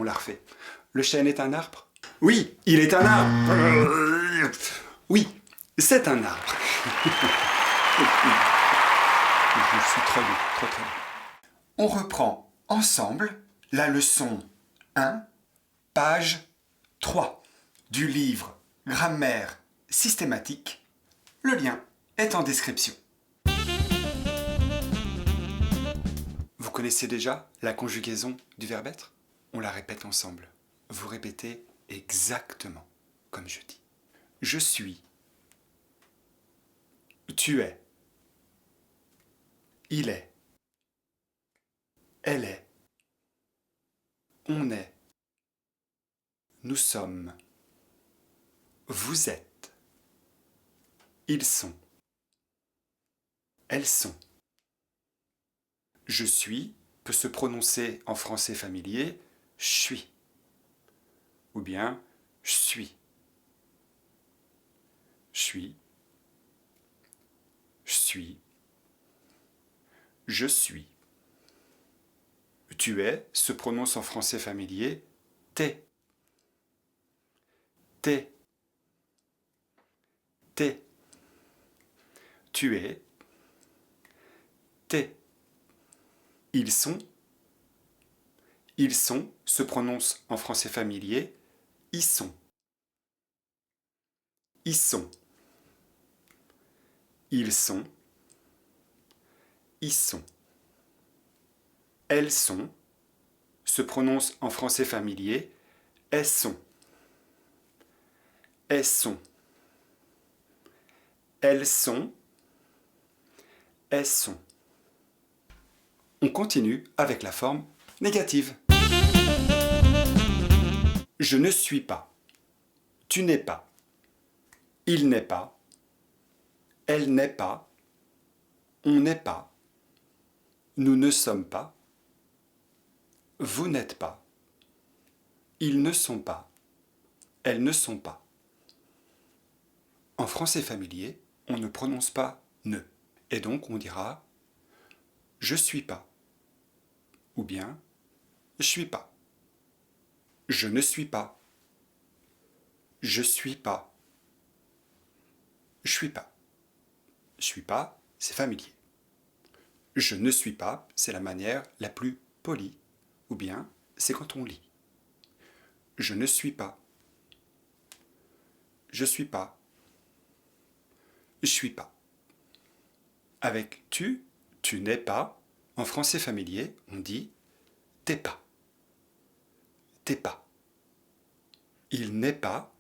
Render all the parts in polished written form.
on la refait. Le chêne est un arbre? Oui, il est un arbre. Oui, c'est un arbre. Je suis très bien, très bien. On reprend ensemble la leçon 1, page 3 du livre Grammaire systématique. Le lien est en description. Vous connaissez déjà la conjugaison du verbe être? On la répète ensemble. Vous répétez exactement comme je dis. Je suis. Tu es. Il est. Elle est. On est. Nous sommes. Vous êtes. Ils sont. Elles sont. Je suis peut se prononcer en français familier je suis ou bien je suis. Je suis. Je suis. Je suis. Tu es se prononce en français familier t'es. T'es. T'es. Tu es. T'es. Ils sont. Ils sont se prononce en français familier ils sont. Ils sont. Ils sont. Ils sont. Elles sont se prononce en français familier elles sont. Elles sont. Elles sont. Elles sont. On continue avec la forme négative. Je ne suis pas. Tu n'es pas. Il n'est pas. Elle n'est pas. On n'est pas. Nous ne sommes pas. Vous n'êtes pas. Ils ne sont pas. Elles ne sont pas. En français familier, on ne prononce pas ne. Et donc on dira je suis pas. Ou bien je suis pas. Je ne suis pas. Je suis pas. Je suis pas. Je suis pas, c'est familier. Je ne suis pas, c'est la manière la plus polie. Ou bien, c'est quand on lit. Je ne suis pas. Je suis pas. Je suis pas. Avec tu n'es pas, en français familier, on dit t'es pas. T'es pas. Il n'est pas,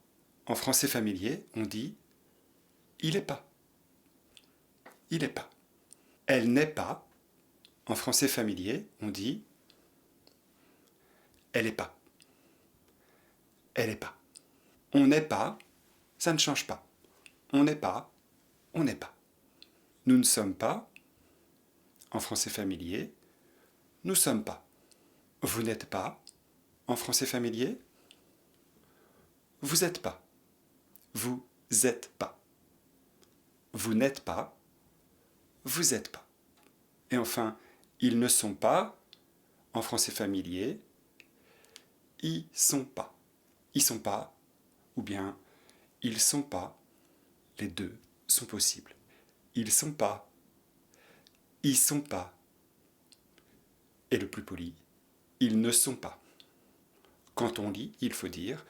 en français familier, on dit il est pas. Il est pas. Elle n'est pas, en français familier, on dit elle est pas. Elle est pas. On n'est pas, ça ne change pas. On n'est pas, on n'est pas. Nous ne sommes pas, en français familier, nous sommes pas. Vous n'êtes pas, en français familier, vous êtes pas. Vous êtes pas. Vous n'êtes pas, vous êtes pas. Et enfin, ils ne sont pas, en français familier, ils sont pas. Ils sont pas, ou bien ils sont pas, les deux sont possibles. Ils sont pas, ils sont pas. Et le plus poli, ils ne sont pas. Quand on lit, il faut dire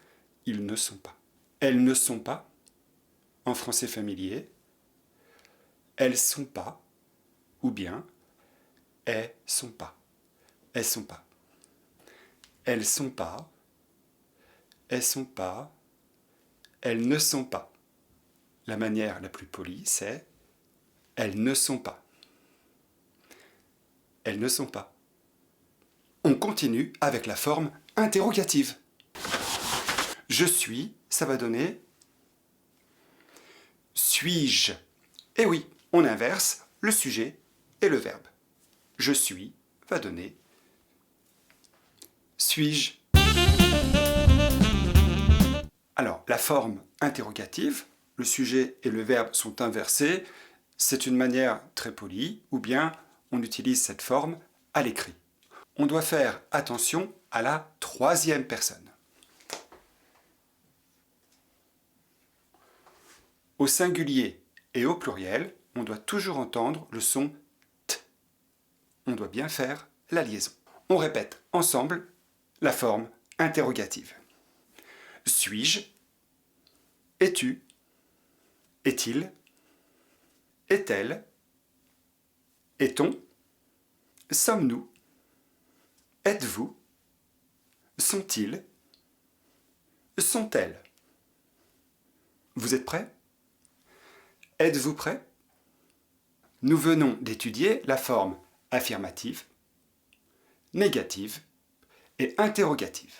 ils ne sont pas. Elles ne sont pas, en français familier, elles sont pas, ou bien elles sont pas. Elles sont pas. Elles sont pas, elles sont pas, elles ne sont pas. La manière la plus polie, c'est elles ne sont pas. Elles ne sont pas. On continue avec la forme interrogative. Je suis, ça va donner suis-je. Et oui, on inverse le sujet et le verbe. Je suis va donner suis-je. Alors, la forme interrogative, le sujet et le verbe sont inversés. C'est une manière très polie, ou bien on utilise cette forme à l'écrit. On doit faire attention à la troisième personne. Au singulier et au pluriel, on doit toujours entendre le son T. On doit bien faire la liaison. On répète ensemble la forme interrogative. Suis-je? Es-tu? Est-il? Est-elle? Est-on? Sommes-nous? Êtes-vous? Sont-ils? Sont-elles? Vous êtes prêts? Êtes-vous prêts? Nous venons d'étudier la forme affirmative, négative et interrogative.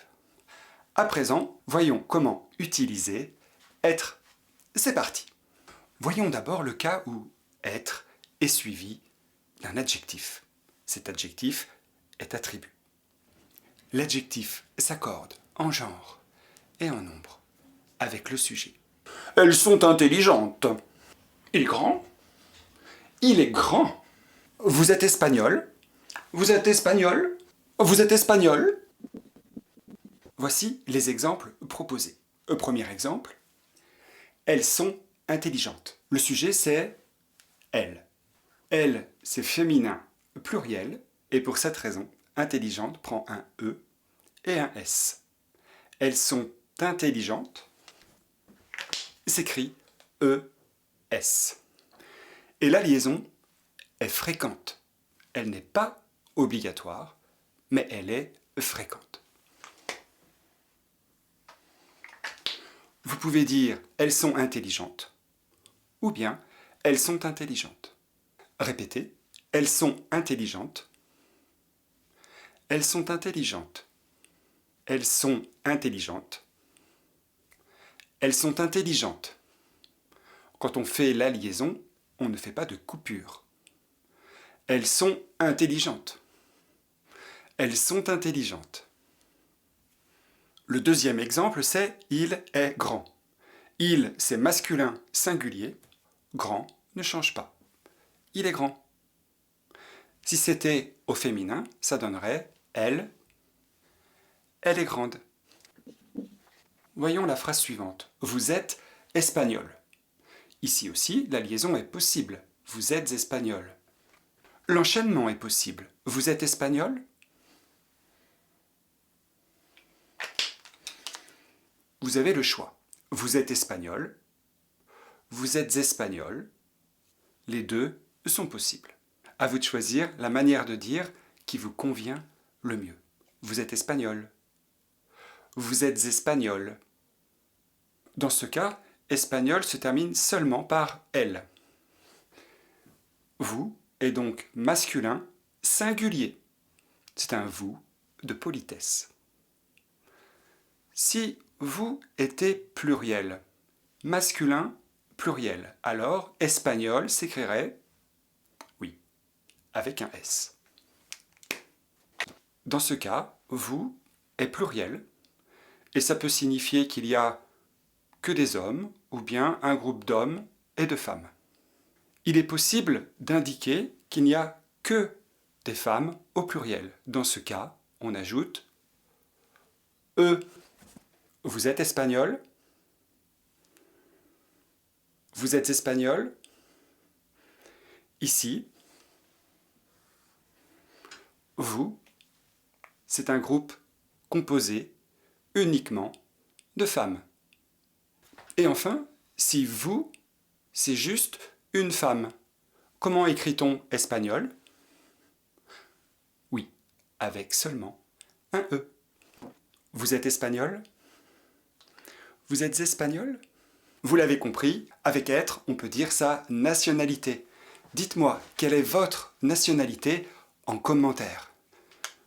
À présent, voyons comment utiliser être. C'est parti. Voyons d'abord le cas où être est suivi d'un adjectif. Cet adjectif est attribut. L'adjectif s'accorde en genre et en nombre avec le sujet. Elles sont intelligentes. Il est grand. Il est grand. Vous êtes espagnol. Vous êtes espagnol. Vous êtes espagnol. Voici les exemples proposés. Premier exemple. Elles sont intelligentes. Le sujet, c'est elles. Elles, c'est féminin pluriel, et pour cette raison, intelligente prend un E et un S. Elles sont intelligentes, s'écrit E-S. Et la liaison est fréquente. Elle n'est pas obligatoire, mais elle est fréquente. Vous pouvez dire « elles sont intelligentes » ou bien « elles sont intelligentes ». Répétez « elles sont intelligentes ». Elles sont intelligentes. Elles sont intelligentes. Elles sont intelligentes. Quand on fait la liaison, on ne fait pas de coupure. Elles sont intelligentes. Elles sont intelligentes. Le deuxième exemple, c'est « il est grand ». Il, c'est masculin singulier. Grand ne change pas. Il est grand. Si c'était au féminin, ça donnerait « elle ». Elle est grande. Voyons la phrase suivante. Vous êtes espagnol. Ici aussi, la liaison est possible. Vous êtes espagnol. L'enchaînement est possible. Vous êtes espagnol? Vous avez le choix. Vous êtes espagnol. Vous êtes espagnol. Les deux sont possibles. À vous de choisir la manière de dire qui vous convient le mieux. Vous êtes espagnol. Vous êtes espagnol. Dans ce cas, espagnol se termine seulement par « elle ». Vous est donc masculin singulier. C'est un « vous » de politesse. Si vous était pluriel, masculin pluriel, alors espagnol s'écrirait, oui, avec un S. Dans ce cas, vous est pluriel, et ça peut signifier qu'il y a que des hommes, ou bien un groupe d'hommes et de femmes. Il est possible d'indiquer qu'il n'y a que des femmes au pluriel. Dans ce cas, on ajoute « eux ». Vous êtes espagnol? Vous êtes espagnol? Ici, vous, c'est un groupe composé uniquement de femmes. Et enfin, si vous, c'est juste une femme, comment écrit-on espagnol? Oui, avec seulement un E. Vous êtes espagnol? Vous êtes espagnol? Vous l'avez compris, avec être, on peut dire sa nationalité. Dites-moi, quelle est votre nationalité en commentaire?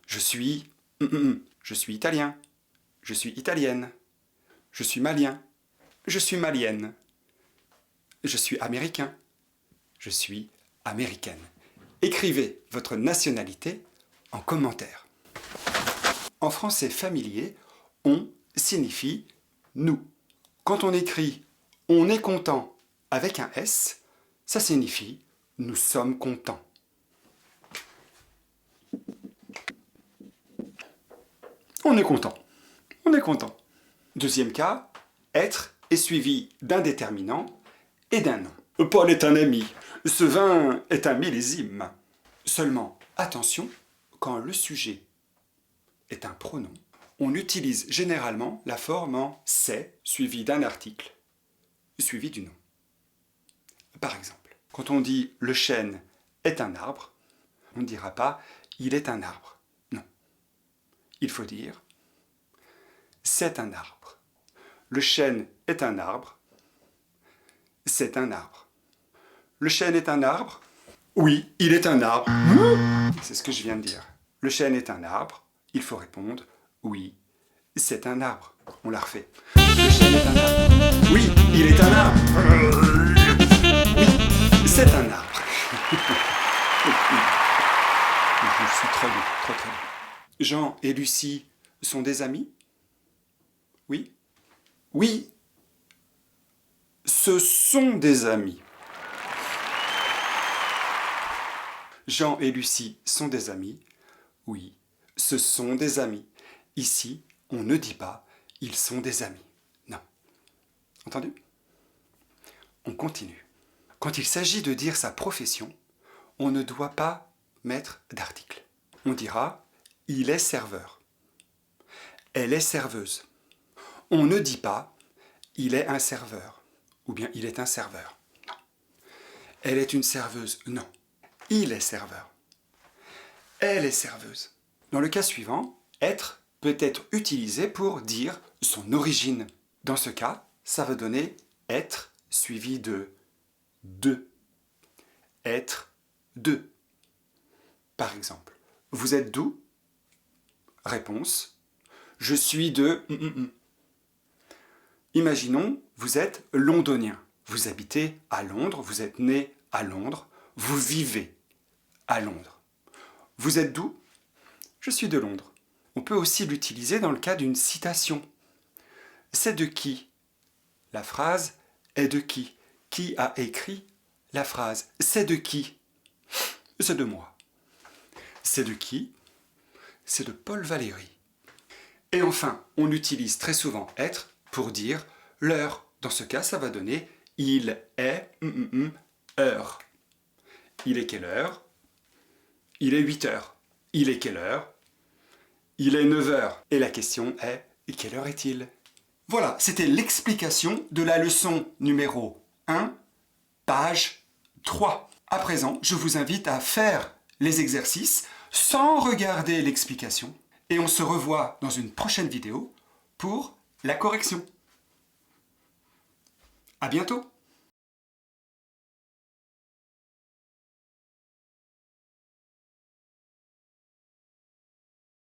Je suis italien. Je suis italienne. Je suis malien. Je suis malienne. Je suis américain. Je suis américaine. Écrivez votre nationalité en commentaire. En français familier, on signifie nous. Quand on écrit « on est content » avec un S, ça signifie « nous sommes contents ». On est content. On est content. Deuxième cas, être est suivi d'un déterminant et d'un nom. Paul est un ami. Ce vin est un millésime. Seulement, attention, quand le sujet est un pronom, on utilise généralement la forme en « c'est » suivi d'un article, suivi du nom. Par exemple, quand on dit « le chêne est un arbre », on ne dira pas « il est un arbre ». Non. Il faut dire « c'est un arbre ». Le chêne est un arbre. C'est un arbre. Le chêne est un arbre. Oui, il est un arbre. C'est ce que je viens de dire. Le chêne est un arbre. Il faut répondre oui, c'est un arbre. On la refait. Le chêne est un arbre. Oui, il est un arbre. Oui, c'est un arbre. Je suis très bien, très bien. Jean et Lucie sont des amis? Oui. Oui, ce sont des amis. Jean et Lucie sont des amis. Oui, ce sont des amis. Ici, on ne dit pas « ils sont des amis ». Non. Entendu? On continue. Quand il s'agit de dire sa profession, on ne doit pas mettre d'article. On dira « il est serveur ». Elle est serveuse. On ne dit pas « il est un serveur » ou bien « il est un serveur ». Non. Elle est une serveuse. Non. Il est serveur. Elle est serveuse. Dans le cas suivant, être peut être utilisé pour dire son origine. Dans ce cas, ça va donner être suivi de. Être de. Par exemple, vous êtes d'où? Réponse, je suis de. Imaginons, vous êtes londonien. Vous habitez à Londres, vous êtes né à Londres, vous vivez à Londres. Vous êtes d'où? Je suis de Londres. On peut aussi l'utiliser dans le cas d'une citation. C'est de qui? La phrase est de qui? Qui a écrit la phrase? C'est de qui? C'est de moi. C'est de qui? C'est de Paul Valéry. Et enfin, on utilise très souvent être pour dire l'heure. Dans ce cas, ça va donner il est heure. Il est quelle heure? Il est 8 heures. Il est quelle heure? Il est 9 heures. Et la question est, quelle heure est-il? Voilà, c'était l'explication de la leçon numéro 1, page 3. À présent, je vous invite à faire les exercices sans regarder l'explication. Et on se revoit dans une prochaine vidéo pour la correction. À bientôt!